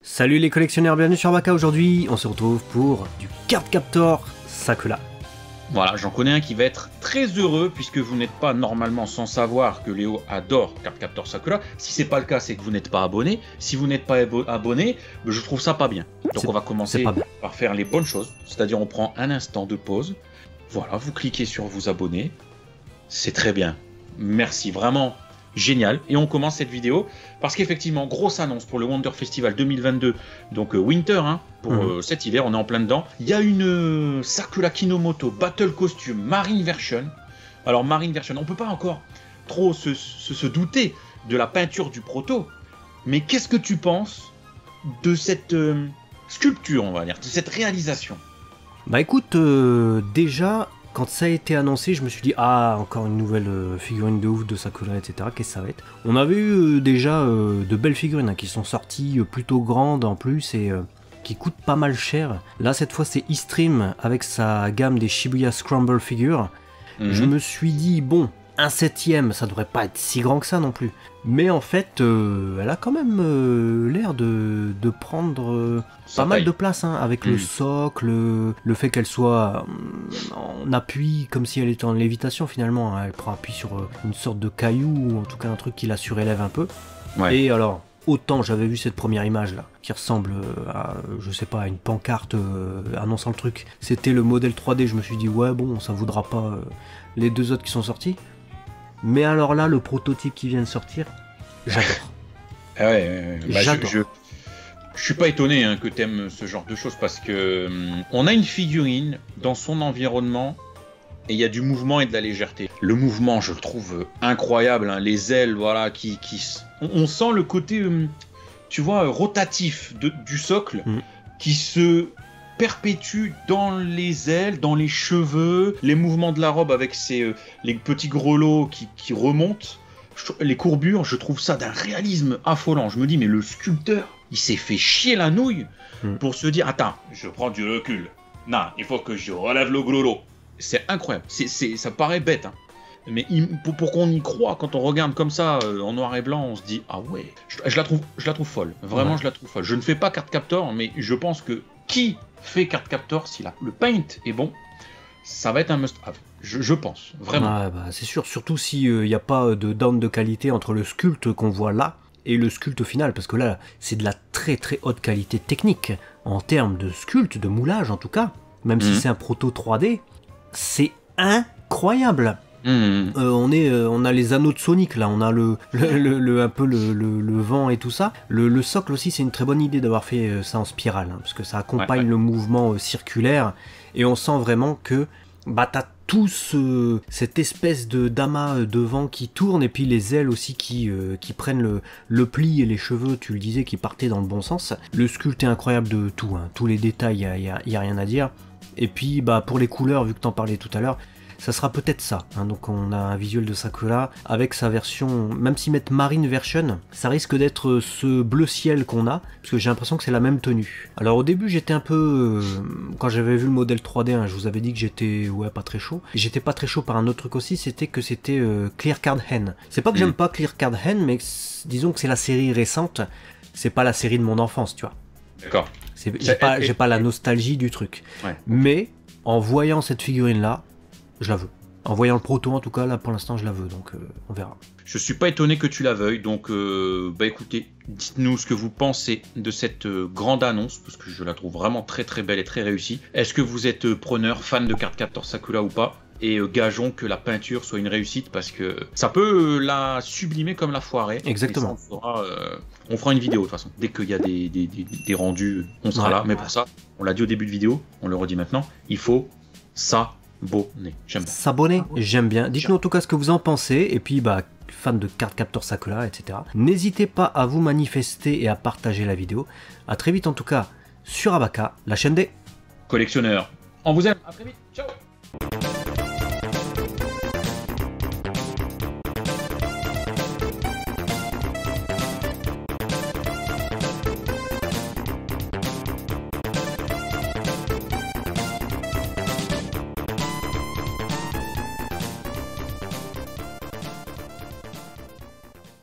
Salut les collectionneurs, bienvenue sur Abaka. Aujourd'hui on se retrouve pour du Cardcaptor Sakura. Voilà, j'en connais un qui va être très heureux puisque vous n'êtes pas normalement sans savoir que Léo adore Cardcaptor Sakura. Si c'est pas le cas, c'est que vous n'êtes pas abonné. Si vous n'êtes pas abonné, je trouve ça pas bien. Donc on va commencer par faire les bonnes choses, c'est-à-dire on prend un instant de pause. Voilà, vous cliquez sur vous abonner. C'est très bien. Merci, vraiment génial. Et on commence cette vidéo parce qu'effectivement, grosse annonce pour le Wonder Festival 2022, donc Winter, hein, pour cet hiver, on est en plein dedans. Il y a une Sakura Kinomoto Battle Costume Marine Version. Alors Marine Version, on peut pas encore trop se douter de la peinture du proto, mais qu'est-ce que tu penses de cette sculpture, on va dire, de cette réalisation? Bah écoute, déjà, quand ça a été annoncé, je me suis dit « Ah, encore une nouvelle figurine de ouf de Sakura, etc. Qu'est-ce que ça va être ?» On avait eu déjà de belles figurines qui sont sorties plutôt grandes en plus et qui coûtent pas mal cher. Là, cette fois, c'est Eastream avec sa gamme des Shibuya Scramble Figures. Je me suis dit « Bon, un 7ème, ça devrait pas être si grand que ça non plus. » Mais en fait, elle a quand même l'air de prendre pas mal de place, hein, avec le socle, le fait qu'elle soit en appui, comme si elle était en lévitation finalement. Hein. Elle prend appui sur une sorte de caillou, ou en tout cas un truc qui la surélève un peu. Ouais. Et alors, autant j'avais vu cette première image là, qui ressemble à, je sais pas, à une pancarte annonçant le truc. C'était le modèle 3D, je me suis dit, ouais bon, ça voudra pas les deux autres qui sont sortis. Mais alors là, le prototype qui vient de sortir, j'adore. Ah ouais, bah je suis pas étonné hein, que t'aimes ce genre de choses parce que on a une figurine dans son environnement et il y a du mouvement et de la légèreté. Le mouvement, je le trouve incroyable, hein, les ailes, voilà, on sent le côté, tu vois, rotatif du socle qui se perpétue dans les ailes, dans les cheveux, les mouvements de la robe avec les petits grelots qui remontent, les courbures, je trouve ça d'un réalisme affolant. Je me dis, mais le sculpteur, il s'est fait chier la nouille pour se dire, attends, je prends du recul. Non, il faut que je relève le grelot. C'est incroyable, ça paraît bête, hein. Mais pour qu'on y croit, quand on regarde comme ça, en noir et blanc, on se dit, ah ouais, je la trouve folle. Vraiment, ouais. Je la trouve folle. Je ne fais pas Cardcaptor, mais je pense que qui fait Cardcaptor, si le paint est bon, ça va être un must-have. Je pense, vraiment. Ouais, bah, c'est sûr, surtout s'il n'y a pas de down de qualité entre le sculpte qu'on voit là et le sculpte final, parce que là, c'est de la très très haute qualité technique, en termes de sculpte, de moulage en tout cas, même si c'est un proto 3D, c'est incroyable. On a les anneaux de Sonic là, on a un peu le vent et tout ça. Le socle aussi, c'est une très bonne idée d'avoir fait ça en spirale, hein, parce que ça accompagne le mouvement circulaire et on sent vraiment que bah t'as tout cette espèce d'amas de vent qui tourne et puis les ailes aussi qui prennent le pli et les cheveux, tu le disais, qui partaient dans le bon sens. Le sculpte est incroyable de tout, hein, tous les détails, il y a rien à dire. Et puis bah pour les couleurs, vu que t'en parlais tout à l'heure, ça sera peut-être ça, hein. Donc on a un visuel de Sakura avec sa version, même s'ils mettent Marine Version, ça risque d'être ce bleu ciel qu'on a, parce que j'ai l'impression que c'est la même tenue. Alors au début j'étais un peu, quand j'avais vu le modèle 3D, hein, je vous avais dit que j'étais pas très chaud. J'étais pas très chaud par un autre truc aussi, c'était Clear Card Hen. C'est pas que j'aime pas Clear Card Hen, mais disons que c'est la série récente, c'est pas la série de mon enfance, tu vois. D'accord. J'ai pas la nostalgie du truc. Ouais. Mais en voyant cette figurine là, je la veux. En voyant le proto en tout cas, là pour l'instant je la veux, donc on verra. Je suis pas étonné que tu la veuilles, donc bah écoutez, dites-nous ce que vous pensez de cette grande annonce, parce que je la trouve vraiment très très belle et très réussie. Est-ce que vous êtes preneur, fan de Cardcaptor Sakura ou pas? Et gageons que la peinture soit une réussite, parce que ça peut la sublimer comme la foirer. Exactement. On fera une vidéo de toute façon. Dès qu'il y a des rendus, on sera là. Mais pour ça, on l'a dit au début de vidéo, on le redit maintenant, il faut ça. S'abonner, j'aime bien. Dites-nous en tout cas ce que vous en pensez. Et puis, bah, fan de Cardcaptor Sakura, etc. N'hésitez pas à vous manifester et à partager la vidéo. A très vite en tout cas sur Abaka, la chaîne des collectionneurs. On vous aime. À très vite. Ciao.